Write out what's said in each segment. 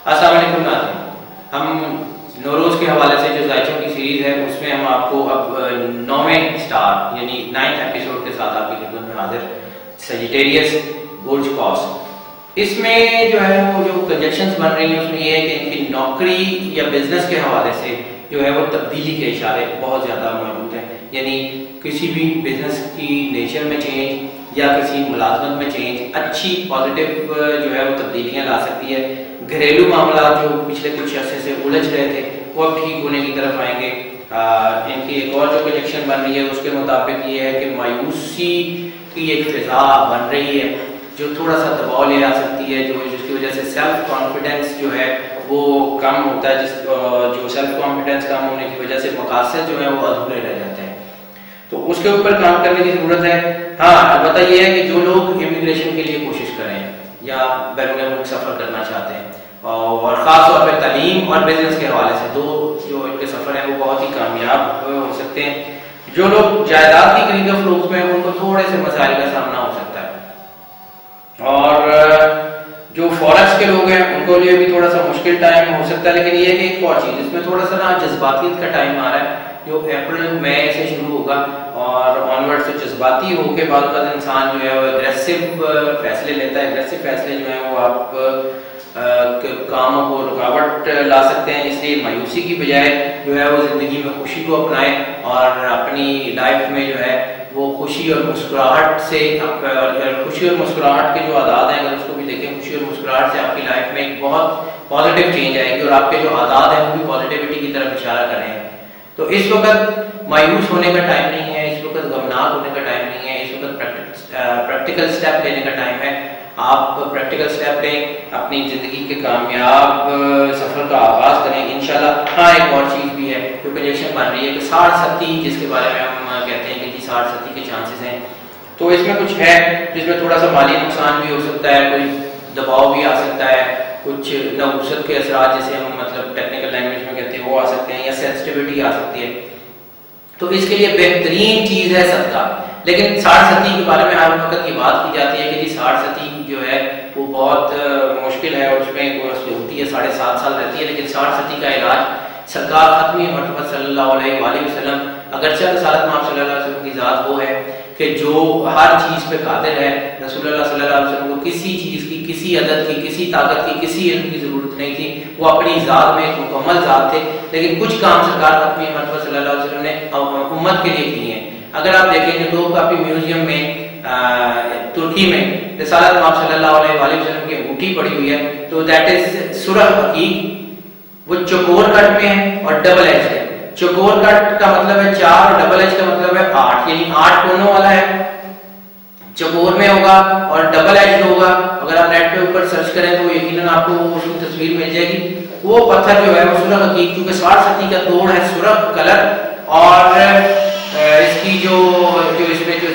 السلام علیکم ناظرین، ہم نوروز کے حوالے سے جو ذائچوں کی سیریز ہے اس میں ہم آپ کو اب 9ویں سٹار یعنی 9th ایپیسوڈ کے ساتھ آپ کی خدمت میں حاضر سیجیٹیریس برج قوس۔ اس میں جو ہے وہ جو کنجیکشنز بن رہی ہیں اس میں یہ ہے کہ ان کی نوکری یا بزنس کے حوالے سے جو ہے وہ تبدیلی کے اشارے بہت زیادہ موجود ہیں، یعنی کسی بھی بزنس کی نیچر میں چینج یا کسی ملازمت میں چینج اچھی پازیٹیو جو ہے وہ تبدیلیاں لا سکتی ہے۔ گھریلو معاملات جو پچھلے کچھ عرصے سے الجھ رہے تھے وہ اب ٹھیک ہونے کی طرف آئیں گے۔ ان کی ایک اور جو پروجیکشن بن رہی ہے اس کے مطابق یہ ہے کہ مایوسی کی ایک فضا بن رہی ہے جو تھوڑا سا دباؤ لے آ سکتی ہے، جس کی وجہ سے سیلف کانفیڈنس جو ہے وہ کم ہوتا ہے، جو سیلف کانفیڈنس کم ہونے کی وجہ سے مقاصد جو ہیں وہ ادھورے رہ جاتے ہیں، تو اس کے اوپر کام کرنے کی ضرورت ہے۔ ہاں البتہ یہ ہے کہ جو لوگ امیگریشن کے لیے کوشش کریں یا بیرون ملک سفر کرنا چاہتے ہیں اور خاص طور پہ تعلیم اور بزنس کے حوالے سے دو جو ان کے سفر ہیں وہ بہت ہی کامیاب ہو سکتے ہیں۔ جو لوگ جائیداد کی خرید و فروخت میں ان کو تھوڑے سے مسائل کا سامنا ہو سکتا ہے، اور جو فورکس کے لوگ ہیں ان کو لیے بھی تھوڑا سا مشکل ٹائم ہو سکتا ہے۔ لیکن یہ ہے کہ ایک اور چیز اس میں تھوڑا سا نا جذباتیت کا ٹائم آ رہا ہے جو اپریل مئی سے شروع ہوگا اور آنورڈ سے جذباتی ہو کے بعد انسان جو ہے وہ اگریسو فیصلے لیتا ہے۔ اگریسو فیصلے جو ہیں وہ آپ کاموں کو رکاوٹ لا سکتے ہیں، اس لیے مایوسی کی بجائے جو ہے وہ زندگی میں خوشی کو اپنائیں اور اپنی لائف میں جو ہے وہ خوشی اور مسکراہٹ سے خوشی اور مسکراہٹ کے جو عادات ہیں اگر اس کو بھی دیکھیں، خوشی اور مسکراہٹ سے آپ کی لائف میں ایک بہت پازیٹیو چینج آئے گی اور آپ کے جو عادات ہیں وہ بھی پازیٹیوٹی کی طرف اشارہ کریں گے۔ تو اس وقت مایوس ہونے کا ٹائم نہیں ہے، اس وقت غمناک ہونے کا ٹائم نہیں ہے، اس وقت پریکٹیکل سٹیپ لینے کا ٹائم ہے۔ آپ پریکٹیکل سٹیپ لیں، اپنی زندگی کے کامیاب سفر کا آغاز کریں انشاءاللہ۔ ہاں ایک اور چیز بھی ہے جو پروجیکشن بن رہی ہے کہ 60-70 جس کے بارے میں ہم کہتے ہیں کہ جی 60-70 کے چانسز ہیں، تو اس میں کچھ ہے جس میں تھوڑا سا مالی نقصان بھی ہو سکتا ہے، کوئی دباؤ بھی آ سکتا ہے، کچھ نوسط کے اثرات جیسے ہم مطلب ٹیکنیکل لینگویج میں کہتے ہیں وہ آ سکتے ہیں، یا سینسٹیوٹی آ سکتی ہے۔ تو اس کے لیے بہترین چیز ہے صدقہ۔ لیکن 60-70 کے بارے میں ہر وقت یہ بات کی جاتی ہے کہ جی 60-70 جو ہے وہ بہت مشکل ہے اور اس میں ہوتی ہے 7.5 سال رہتی ہے، لیکن 60-70 کا علاج سرکار ختمی مرتبہ صلی اللہ علیہ وآلہ وسلم، اگرچہ رسالت مآب صلی اللہ علیہ وسلم کی ذات وہ ہے کہ جو ہر چیز پہ قادر ہے، رسول اللہ صلی اللہ علیہ وسلم کو کسی چیز کی، کسی عدد کی، کسی طاقت کی، کسی علم کی ضرورت نہیں تھی، وہ اپنی ذات میں ایک مکمل ذات تھے، لیکن کچھ کام سرکار ختمی مرتبہ صلی اللہ علیہ وسلم نے امت کے لیے کیے ہیں۔ اگر آپ دیکھیں کہ ٹوپ کاپی میوزیم میں ترکی میں رسالت مآب صلی اللہ علیہ وآلہ وسلم کی انگوٹھی پڑی ہوئی ہے، تو دیٹ از سورہ حقیق، وہ چوکور کٹ میں ہے اور ڈبل ایج ہے۔ چوکور کٹ کا مطلب ہے 4 اور ڈبل ایج کا مطلب ہے 8، یعنی 8 کونوں والا ہے، چوکور میں ہوگا اور ڈبل ایج ہوگا۔ اگر آپ نیٹ پہ اوپر سرچ کریں تو یقیناً آپ کو اس کی تصویر مل جائے گی۔ وہ پتھر جو ہے وہ سورہ حقیق، کیونکہ 60-70 کا توڑ ہے سرخ کلر، اور اس کی جو اس میں جو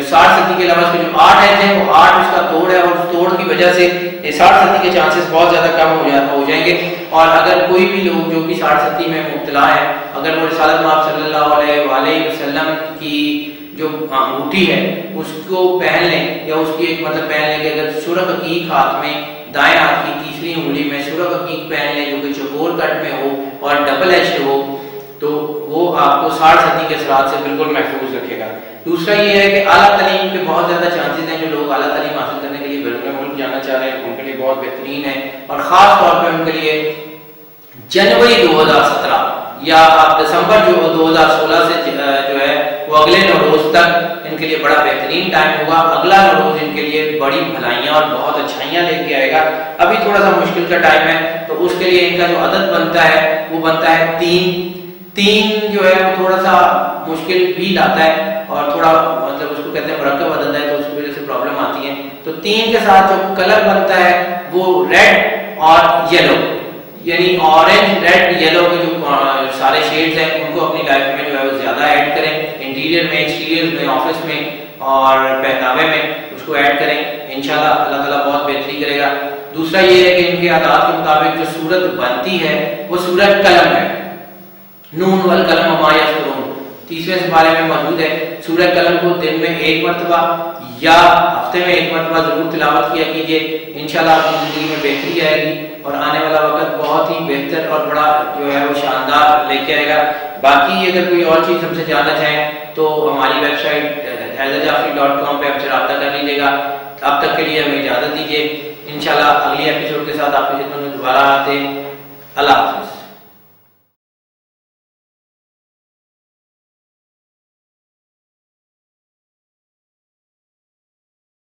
60-70 کے لفظ کے جو 8 ایج ہیں وہ 8 اس کا توڑ ہے، اور اس توڑ کی وجہ سے 60-70 کے چانسز بہت زیادہ کم ہو جائیں گے۔ اور اگر کوئی بھی لوگ جو بھی 60-70 میں مبتلا ہے، اگر وہ رسالت مآب صلی اللہ علیہ وآلہ وسلم کی جو انگوٹھی ہے اس کو پہن لیں، یا اس کی ایک مطلب پہن لیں کہ اگر سورہ حقیق ہاتھ میں، دائیں ہاتھ کی تیسری انگلی میں سورہ حقیق پہن لیں جو کہ چوکور کٹ میں ہو اور ڈبل ایج ہو، تو وہ آپ کو 60-70 کے اثرات سے بالکل محفوظ رکھے گا۔ دوسرا یہ ہے کہ اعلیٰ تعلیم کے بہت زیادہ چانسز ہیں، جو لوگ اعلیٰ تعلیم حاصل کرنے کے لیے بیرون ملک جانا چاہ رہے ہیں ان کے لیے بہت بہترین ہے، اور خاص طور پہ ان کے لیے جنوری 2017 یا آپ دسمبر جو 2016 سے جو ہے وہ اگلے نوروز تک ان کے لیے بڑا بہترین ٹائم ہوگا۔ اگلا نوروز ان کے لیے بڑی بھلائیاں اور بہت اچھائیاں لے کے آئے گا۔ ابھی تھوڑا سا مشکل کا ٹائم ہے، تو اس کے لیے ان کا جو عدد بنتا ہے وہ بنتا ہے 3 جو ہے وہ تھوڑا سا مشکل بھی لاتا ہے، اور تھوڑا مطلب اس کو کہتے ہیں مرکب عدد ہے، تو اس کی وجہ سے پرابلم آتی ہے۔ تو 3 کے ساتھ جو کلر بنتا ہے وہ ریڈ اور یلو، یعنی اورنج، ریڈ، یلو کے جو سارے شیڈز ہیں ان کو اپنی لائف میں جو ہے وہ زیادہ ایڈ کریں، انٹیریئر میں، ایکسٹیریئر میں، آفس میں اور پہناوے میں اس کو ایڈ کریں، انشاءاللہ اللہ تعالیٰ بہت بہتری کرے گا۔ دوسرا یہ ہے کہ ان کے عادات کے مطابق جو صورت بنتی ہے وہ سورۃ قلم ہے، نون والقلم وما یسطرون، 30ویں سپارے میں موجود ہے۔ سورہ قلم کو دن میں 1 مرتبہ یا ہفتے میں ایک مرتبہ ضرور تلاوت کیا کیجیے، انشاءاللہ آپ کی زندگی میں بہتری آئے گی اور آنے والا وقت بہت ہی بہتر اور بڑا جو ہے وہ شاندار لے کے آئے گا۔ باقی اگر کوئی اور چیز ہم سے جاننا چاہیں تو ہماری ویب سائٹ حیدرجعفری.com پہ ہم سے رابطہ کر لیجیے گا۔ اب تک کے لیے ہمیں اجازت دیجیے، انشاءاللہ اگلی ایپیسوڈ کے ساتھ آپ کی خدمت میں دوبارہ آتے ہیں۔ اللہ حافظ۔